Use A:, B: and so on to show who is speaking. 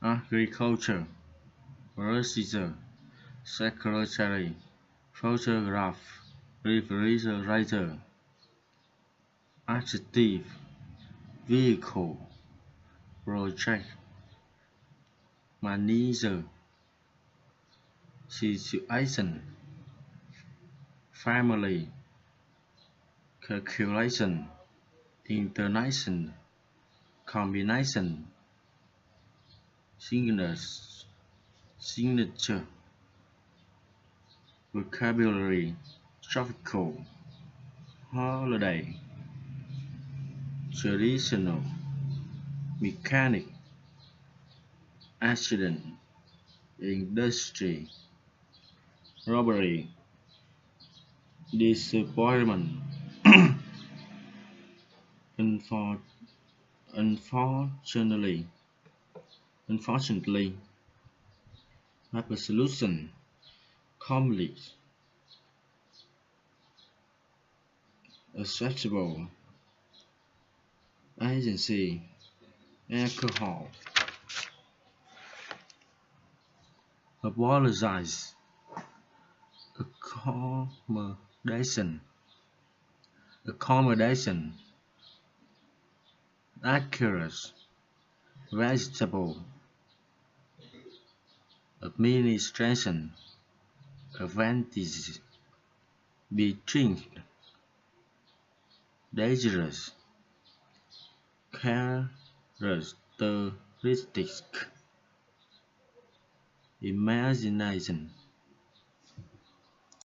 A: agriculture, researcher, secretary, photograph, refrigerator, adjective, vehicle, project, manager, situation, family, calculation, internation, combination, signature, vocabulary, tropical, holiday, traditional, mechanic, accident, industry, robbery, disappointment, unfor- unfortunately, unfortunately, absolution, conflict, acceptable, agency, alcohol, apologize, accommodation, accommodation, accurate, vegetable, administration, advantage, between, dangerous, characteristic, imagination,